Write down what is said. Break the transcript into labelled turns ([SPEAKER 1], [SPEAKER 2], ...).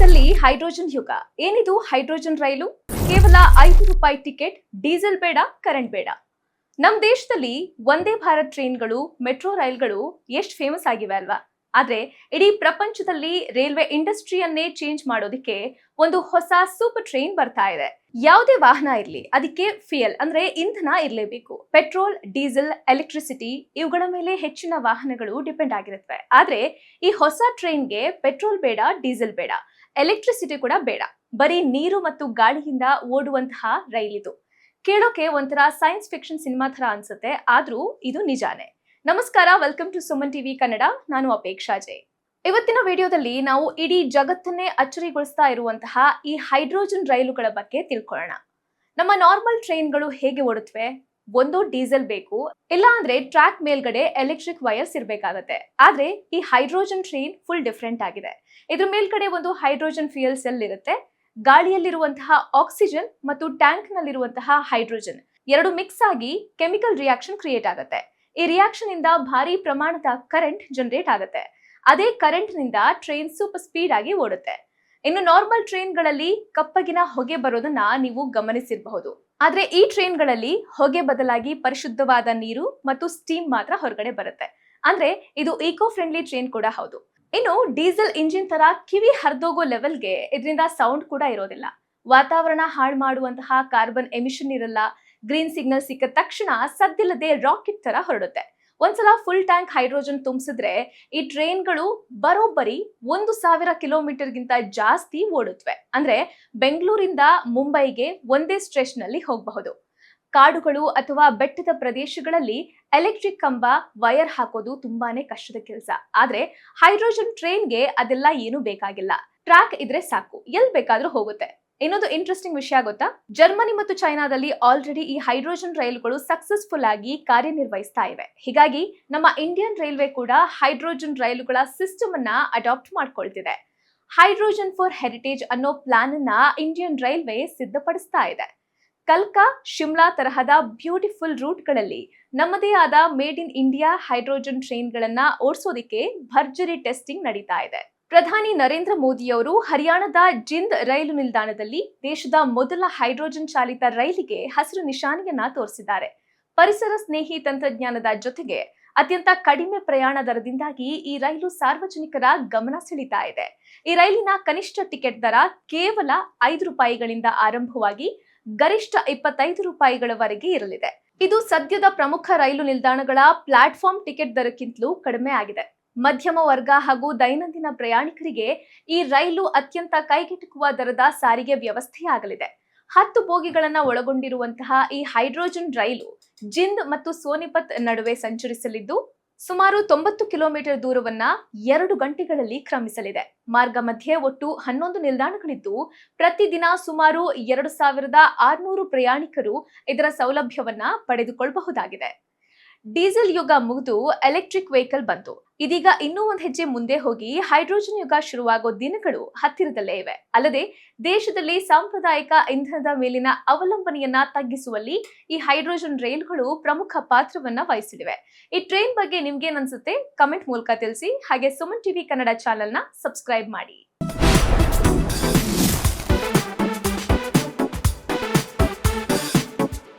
[SPEAKER 1] ದೇಶದಲ್ಲಿ ಹೈಡ್ರೋಜನ್ ಯುಗ. ಏನಿದು ಹೈಡ್ರೋಜನ್ ರೈಲು? ಕೇವಲ ₹5 ಟಿಕೆಟ್, ಡೀಸೆಲ್ ಬೇಡ, ಕರೆಂಟ್ ಬೇಡ. ನಮ್ಮ ದೇಶದಲ್ಲಿ ವಂದೇ ಭಾರತ್ ಟ್ರೈನ್ಗಳು, ಮೆಟ್ರೋ ರೈಲ್ಗಳು ಎಷ್ಟು ಫೇಮಸ್ ಆಗಿವೆ ಅಲ್ವಾ? ಆದ್ರೆ ಇಡೀ ಪ್ರಪಂಚದಲ್ಲಿ ರೈಲ್ವೆ ಇಂಡಸ್ಟ್ರಿಯನ್ನೇ ಚೇಂಜ್ ಮಾಡೋದಕ್ಕೆ ಒಂದು ಹೊಸ ಸೂಪರ್ ಟ್ರೈನ್ ಬರ್ತಾ ಇದೆ. ಯಾವುದೇ ವಾಹನ ಇರಲಿ, ಅದಕ್ಕೆ ಫ್ಯೂಯಲ್ ಅಂದ್ರೆ ಇಂಧನ ಇರಲೇಬೇಕು. ಪೆಟ್ರೋಲ್, ಡೀಸೆಲ್, ಎಲೆಕ್ಟ್ರಿಸಿಟಿ ಇವುಗಳ ಮೇಲೆ ಹೆಚ್ಚಿನ ವಾಹನಗಳು ಡಿಪೆಂಡ್ ಆಗಿರುತ್ತವೆ. ಆದ್ರೆ ಈ ಹೊಸ ಟ್ರೈನ್ಗೆ ಪೆಟ್ರೋಲ್ ಬೇಡ, ಡೀಸೆಲ್ ಬೇಡ, ಎಲೆಕ್ಟ್ರಿಸಿಟಿ ಕೂಡ ಬೇಡ. ಬರೀ ನೀರು ಮತ್ತು ಗಾಳಿಯಿಂದ ಓಡುವಂತಹ ರೈಲ್ ಇದು. ಕೇಳೋಕೆ ಒಂಥರ ಸೈನ್ಸ್ ಫಿಕ್ಷನ್ ಸಿನಿಮಾ ತರ ಅನ್ಸುತ್ತೆ, ಆದ್ರೂ ಇದು ನಿಜಾನೇ. ನಮಸ್ಕಾರ, welcome to Suman TV Kannada. ನಾನು ಅಪೇಕ್ಷಾ ಜೈ. ಇವತ್ತಿನ ವಿಡಿಯೋದಲ್ಲಿ ನಾವು ಇಡೀ ಜಗತ್ತನ್ನೇ ಅಚ್ಚರಿಗೊಳಿಸ್ತಾ ಇರುವಂತಹ ಈ ಹೈಡ್ರೋಜನ್ ರೈಲುಗಳ ಬಗ್ಗೆ ತಿಳ್ಕೊಳ್ಳೋಣ. ನಮ್ಮ ನಾರ್ಮಲ್ ಟ್ರೈನ್ಗಳು ಹೇಗೆ ಓಡುತ್ತವೆ? ಒಂದು ಡೀಸೆಲ್ ಬೇಕು, ಇಲ್ಲ ಅಂದ್ರೆ ಟ್ರ್ಯಾಕ್ ಮೇಲ್ಗಡೆ ಎಲೆಕ್ಟ್ರಿಕ್ ವೈರ್ಸ್ ಇರಬೇಕಾಗತ್ತೆ. ಆದ್ರೆ ಈ ಹೈಡ್ರೋಜನ್ ಟ್ರೈನ್ ಫುಲ್ ಡಿಫ್ರೆಂಟ್ ಆಗಿದೆ. ಇದ್ರ ಮೇಲ್ಗಡೆ ಒಂದು ಹೈಡ್ರೋಜನ್ ಫ್ಯೂಯಲ್ ಸೆಲ್ ಇರುತ್ತೆ. ಗಾಳಿಯಲ್ಲಿರುವಂತಹ ಆಕ್ಸಿಜನ್ ಮತ್ತು ಟ್ಯಾಂಕ್ ನಲ್ಲಿರುವಂತಹ ಹೈಡ್ರೋಜನ್ ಎರಡು ಮಿಕ್ಸ್ ಆಗಿ ಕೆಮಿಕಲ್ ರಿಯಾಕ್ಷನ್ ಕ್ರಿಯೇಟ್ ಆಗುತ್ತೆ. ಈ ರಿಯಾಕ್ಷನ್ ಇಂದ ಭಾರಿ ಪ್ರಮಾಣದ ಕರೆಂಟ್ ಜನರೇಟ್ ಆಗುತ್ತೆ. ಅದೇ ಕರೆಂಟ್ ನಿಂದ ಟ್ರೈನ್ ಸೂಪರ್ ಸ್ಪೀಡ್ ಆಗಿ ಓಡುತ್ತೆ. ಇನ್ನು ನಾರ್ಮಲ್ ಟ್ರೈನ್ ಗಳಲ್ಲಿ ಕಪ್ಪಗಿನ ಹೊಗೆ ಬರೋದನ್ನ ನೀವು ಗಮನಿಸಿರಬಹುದು. ಆದ್ರೆ ಈ ಟ್ರೈನ್ ಗಳಲ್ಲಿ ಹೊಗೆ ಬದಲಾಗಿ ಪರಿಶುದ್ಧವಾದ ನೀರು ಮತ್ತು ಸ್ಟೀಮ್ ಮಾತ್ರ ಹೊರಗಡೆ ಬರುತ್ತೆ. ಅಂದ್ರೆ ಇದು ಈಕೋ ಫ್ರೆಂಡ್ಲಿ ಟ್ರೈನ್ ಕೂಡ ಹೌದು. ಇನ್ನು ಡೀಸೆಲ್ ಇಂಜಿನ್ ತರ ಕಿವಿ ಹರಿದೋಗೋ ಲೆವೆಲ್ಗೆ ಇದರಿಂದ ಸೌಂಡ್ ಕೂಡ ಇರೋದಿಲ್ಲ. ವಾತಾವರಣ ಹಾಳು ಮಾಡುವಂತಹ ಕಾರ್ಬನ್ ಎಮಿಷನ್ ಇರಲ್ಲ. ಗ್ರೀನ್ ಸಿಗ್ನಲ್ ಸಿಕ್ಕ ತಕ್ಷಣ ಸದ್ದಿಲ್ಲದೆ ರಾಕೆಟ್ ತರ ಹೊರಡುತ್ತೆ. ಒಂದ್ಸಲ ಫುಲ್ ಟ್ಯಾಂಕ್ ಹೈಡ್ರೋಜನ್ ತುಂಬಿಸಿದ್ರೆ ಈ ಟ್ರೈನ್ಗಳು ಬರೋಬ್ಬರಿ 1,000 ಕಿಲೋಮೀಟರ್ಗಿಂತ ಜಾಸ್ತಿ ಓಡುತ್ತವೆ. ಅಂದ್ರೆ ಬೆಂಗಳೂರಿಂದ ಮುಂಬೈಗೆ ಒಂದೇ ಸ್ಟ್ರೆಚ್ ನಲ್ಲಿ ಹೋಗಬಹುದು. ಕಾಡುಗಳು ಅಥವಾ ಬೆಟ್ಟದ ಪ್ರದೇಶಗಳಲ್ಲಿ ಎಲೆಕ್ಟ್ರಿಕ್ ಕಂಬ, ವೈರ್ ಹಾಕೋದು ತುಂಬಾನೇ ಕಷ್ಟದ ಕೆಲಸ. ಆದ್ರೆ ಹೈಡ್ರೋಜನ್ ಟ್ರೈನ್ಗೆ ಅದೆಲ್ಲ ಏನು ಬೇಕಾಗಿಲ್ಲ. ಟ್ರ್ಯಾಕ್ ಇದ್ರೆ ಸಾಕು, ಎಲ್ಲಿ ಬೇಕಾದ್ರೂ ಹೋಗುತ್ತೆ. ಇನ್ನೊಂದು ಇಂಟ್ರೆಸ್ಟಿಂಗ್ ವಿಷಯ ಗೊತ್ತಾ? ಜರ್ಮನಿ ಮತ್ತು ಚೈನಾದಲ್ಲಿ ಆಲ್ರೆಡಿ ಈ ಹೈಡ್ರೋಜನ್ ರೈಲುಗಳು ಸಕ್ಸಸ್ಫುಲ್ ಆಗಿ ಕಾರ್ಯನಿರ್ವಹಿಸ್ತಾ ಇವೆ. ಹೀಗಾಗಿ ನಮ್ಮ ಇಂಡಿಯನ್ ರೈಲ್ವೆ ಕೂಡ ಹೈಡ್ರೋಜನ್ ರೈಲುಗಳ ಸಿಸ್ಟಮ್ ಅನ್ನ ಅಡಾಪ್ಟ್ ಮಾಡ್ಕೊಳ್ತಿದೆ. ಹೈಡ್ರೋಜನ್ ಫಾರ್ ಹೆರಿಟೇಜ್ ಅನ್ನೋ ಪ್ಲಾನ್ ಅನ್ನ ಇಂಡಿಯನ್ ರೈಲ್ವೆ ಸಿದ್ಧಪಡಿಸ್ತಾ ಇದೆ. ಕಲ್ಕಾ, ಶಿಮ್ಲಾ ತರಹದ ಬ್ಯೂಟಿಫುಲ್ ರೂಟ್ಗಳಲ್ಲಿ ನಮ್ಮದೇ ಆದ ಮೇಡ್ ಇನ್ ಇಂಡಿಯಾ ಹೈಡ್ರೋಜನ್ ಟ್ರೈನ್ಗಳನ್ನ ಓಡಿಸೋದಿಕ್ಕೆ ಭರ್ಜರಿ ಟೆಸ್ಟಿಂಗ್ ನಡೀತಾ ಇದೆ. ಪ್ರಧಾನಿ ನರೇಂದ್ರ ಮೋದಿಯವರು ಹರಿಯಾಣದ ಜಿಂದ್ ರೈಲು ನಿಲ್ದಾಣದಲ್ಲಿ ದೇಶದ ಮೊದಲ ಹೈಡ್ರೋಜನ್ ಚಾಲಿತ ರೈಲಿಗೆ ಹಸಿರು ನಿಶಾನೆಯನ್ನ ತೋರಿಸಿದ್ದಾರೆ. ಪರಿಸರ ಸ್ನೇಹಿ ತಂತ್ರಜ್ಞಾನದ ಜೊತೆಗೆ ಅತ್ಯಂತ ಕಡಿಮೆ ಪ್ರಯಾಣ ದರದಿಂದಾಗಿ ಈ ರೈಲು ಸಾರ್ವಜನಿಕರ ಗಮನ ಸೆಳೀತಾ ಇದೆ. ಈ ರೈಲಿನ ಕನಿಷ್ಠ ಟಿಕೆಟ್ ದರ ಕೇವಲ ₹5ಗಳಿಂದ ಆರಂಭವಾಗಿ ಗರಿಷ್ಠ ₹25ವರೆಗೆ ಇರಲಿದೆ. ಇದು ಸದ್ಯದ ಪ್ರಮುಖ ರೈಲು ನಿಲ್ದಾಣಗಳ ಪ್ಲಾಟ್ಫಾರ್ಮ್ ಟಿಕೆಟ್ ದರಕ್ಕಿಂತಲೂ ಕಡಿಮೆ ಆಗಿದೆ. ಮಧ್ಯಮ ವರ್ಗ ಹಾಗೂ ದೈನಂದಿನ ಪ್ರಯಾಣಿಕರಿಗೆ ಈ ರೈಲು ಅತ್ಯಂತ ಕೈಗೆಟುಕುವ ದರದ ಸಾರಿಗೆ ವ್ಯವಸ್ಥೆಯಾಗಲಿದೆ. 10 ಬೋಗಿಗಳನ್ನ ಒಳಗೊಂಡಿರುವಂತಹ ಈ ಹೈಡ್ರೋಜನ್ ರೈಲು ಜಿಂದ್ ಮತ್ತು ಸೋನಿಪತ್ ನಡುವೆ ಸಂಚರಿಸಲಿದ್ದು ಸುಮಾರು 90 ಕಿಲೋಮೀಟರ್ ದೂರವನ್ನ 2 ಗಂಟೆಗಳಲ್ಲಿ ಕ್ರಮಿಸಲಿದೆ. ಮಾರ್ಗ ಮಧ್ಯೆ ಒಟ್ಟು 11 ನಿಲ್ದಾಣಗಳಿದ್ದು ಪ್ರತಿದಿನ ಸುಮಾರು 2,600 ಪ್ರಯಾಣಿಕರು ಇದರ ಸೌಲಭ್ಯವನ್ನ ಪಡೆದುಕೊಳ್ಳಬಹುದಾಗಿದೆ. ಡೀಸೆಲ್ ಯುಗ ಮುಗಿದು ಎಲೆಕ್ಟ್ರಿಕ್ ವೆಹಿಕಲ್ ಬಂತು. ಇದೀಗ ಇನ್ನೂ ಒಂದು ಹೆಜ್ಜೆ ಮುಂದೆ ಹೋಗಿ ಹೈಡ್ರೋಜನ್ ಯುಗ ಶುರುವಾಗೋ ದಿನಗಳು ಹತ್ತಿರದಲ್ಲೇ ಇವೆ. ಅಲ್ಲದೆ ದೇಶದಲ್ಲಿ ಸಾಂಪ್ರದಾಯಿಕ ಇಂಧನದ ಮೇಲಿನ ಅವಲಂಬನೆಯನ್ನ ತಗ್ಗಿಸುವಲ್ಲಿ ಈ ಹೈಡ್ರೋಜನ್ ರೈಲುಗಳು ಪ್ರಮುಖ ಪಾತ್ರವನ್ನ ವಹಿಸಲಿವೆ. ಈ ಟ್ರೈನ್ ಬಗ್ಗೆ ನಿಮ್ಗೇನ್ ಅನ್ಸುತ್ತೆ? ಕಮೆಂಟ್ ಮೂಲಕ ತಿಳಿಸಿ. ಹಾಗೆ ಸುಮನ್ ಟಿವಿ ಕನ್ನಡ ಚಾನೆಲ್ನ ಸಬ್ಸ್ಕ್ರೈಬ್ ಮಾಡಿ.